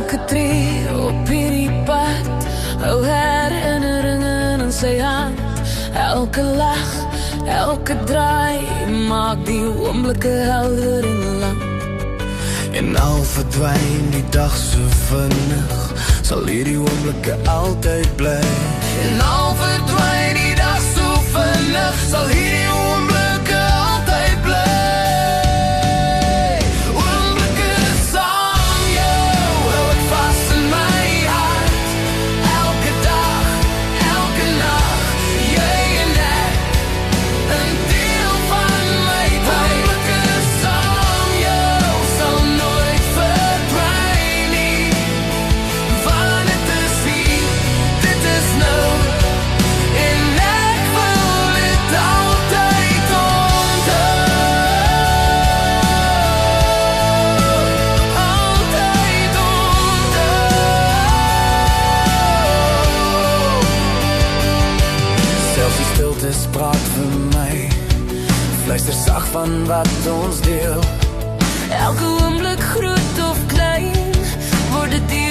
Elke tree op hierdie pad hou herinneringen in sy hand. Elke lach, elke draai maak die oomblikke helder en lang. En al verdwyn die dag so vinnig, sal hierdie oomblikke altyd bly. En al verdwyn die dag so vinnig, sal hierdie oomblikke altyd bly. Oomblikke saam jou, hou ek vas in my hart. Elke dag, elke nacht, jy en ek, 'n deel van my tyd. Oomblikke saam jou, sal nooit verdwyn nie. Want dit is hier, dit is nou, en ek wil dit altyd onthou. Altyd onthou. Selfs die stilte spraak vir my, fluister sag van wat ons deel. Elke oomblik groot of klein, word dit deel